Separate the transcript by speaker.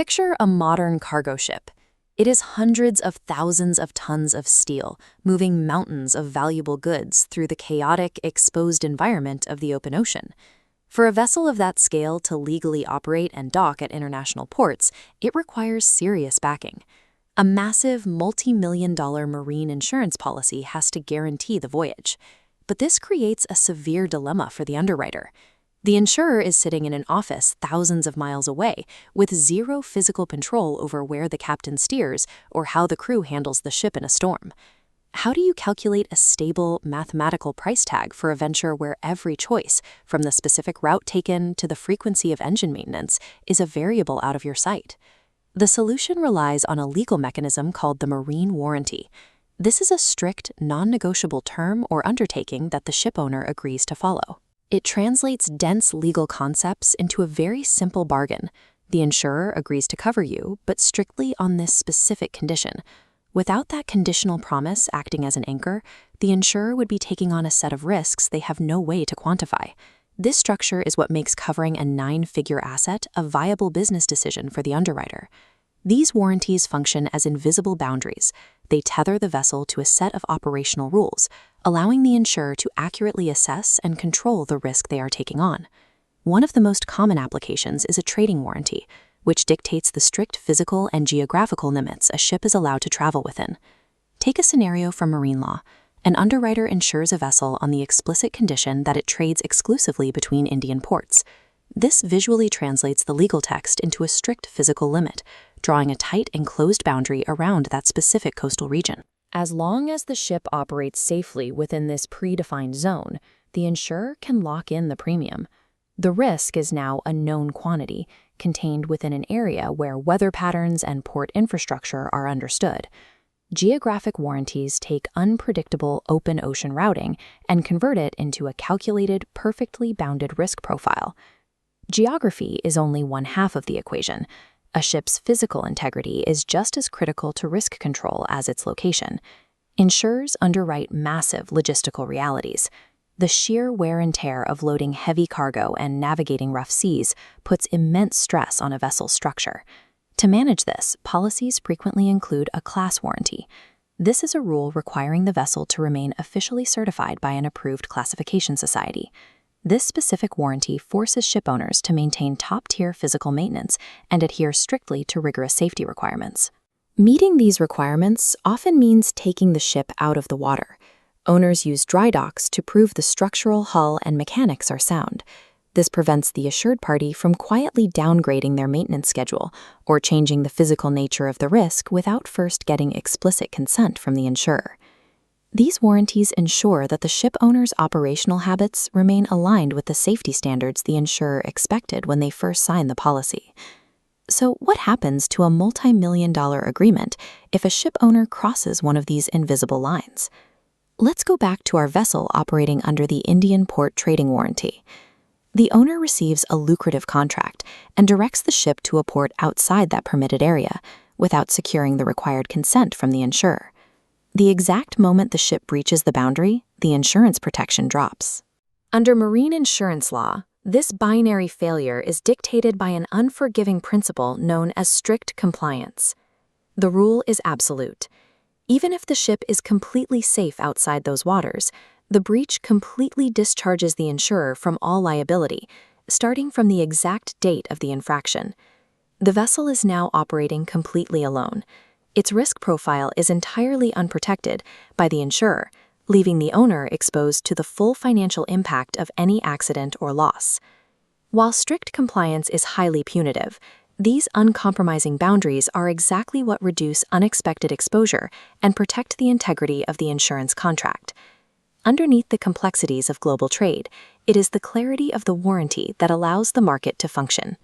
Speaker 1: Picture a modern cargo ship. It is hundreds of thousands of tons of steel, moving mountains of valuable goods through the chaotic, exposed environment of the open ocean. For a vessel of that scale to legally operate and dock at international ports, it requires serious backing. A massive, multi-million-dollar marine insurance policy has to guarantee the voyage. But this creates a severe dilemma for the underwriter. The insurer is sitting in an office thousands of miles away, with zero physical control over where the captain steers or how the crew handles the ship in a storm. How do you calculate a stable, mathematical price tag for a venture where every choice, from the specific route taken to the frequency of engine maintenance, is a variable out of your sight? The solution relies on a legal mechanism called the marine warranty. This is a strict, non-negotiable term or undertaking that the shipowner agrees to follow. It translates dense legal concepts into a very simple bargain. The insurer agrees to cover you, but strictly on this specific condition. Without that conditional promise acting as an anchor, the insurer would be taking on a set of risks they have no way to quantify. This structure is what makes covering a 9-figure asset a viable business decision for the underwriter. These warranties function as invisible boundaries. They tether the vessel to a set of operational rules, allowing the insurer to accurately assess and control the risk they are taking on. One of the most common applications is a trading warranty, which dictates the strict physical and geographical limits a ship is allowed to travel within. Take a scenario from marine law. An underwriter insures a vessel on the explicit condition that it trades exclusively between Indian ports. This visually translates the legal text into a strict physical limit, drawing a tight, enclosed boundary around that specific coastal region. As long as the ship operates safely within this predefined zone, the insurer can lock in the premium. The risk is now a known quantity, contained within an area where weather patterns and port infrastructure are understood. Geographic warranties take unpredictable open ocean routing and convert it into a calculated, perfectly bounded risk profile. Geography is only one half of the equation. A ship's physical integrity is just as critical to risk control as its location. Insurers underwrite massive logistical realities. The sheer wear and tear of loading heavy cargo and navigating rough seas puts immense stress on a vessel's structure. To manage this, policies frequently include a class warranty. This is a rule requiring the vessel to remain officially certified by an approved classification society. This specific warranty forces shipowners to maintain top-tier physical maintenance and adhere strictly to rigorous safety requirements. Meeting these requirements often means taking the ship out of the water. Owners use dry docks to prove the structural, hull, and mechanics are sound. This prevents the assured party from quietly downgrading their maintenance schedule or changing the physical nature of the risk without first getting explicit consent from the insurer. These warranties ensure that the ship owner's operational habits remain aligned with the safety standards the insurer expected when they first signed the policy. So what happens to a multi-million-dollar agreement if a ship owner crosses one of these invisible lines? Let's go back to our vessel operating under the Indian Port Trading Warranty. The owner receives a lucrative contract and directs the ship to a port outside that permitted area without securing the required consent from the insurer. The exact moment the ship breaches the boundary, the insurance protection drops. Under marine insurance law, this binary failure is dictated by an unforgiving principle known as strict compliance. The rule is absolute. Even if the ship is completely safe outside those waters, the breach completely discharges the insurer from all liability, starting from the exact date of the infraction. The vessel is now operating completely alone. Its risk profile is entirely unprotected by the insurer, leaving the owner exposed to the full financial impact of any accident or loss. While strict compliance is highly punitive, these uncompromising boundaries are exactly what reduce unexpected exposure and protect the integrity of the insurance contract. Underneath the complexities of global trade, it is the clarity of the warranty that allows the market to function.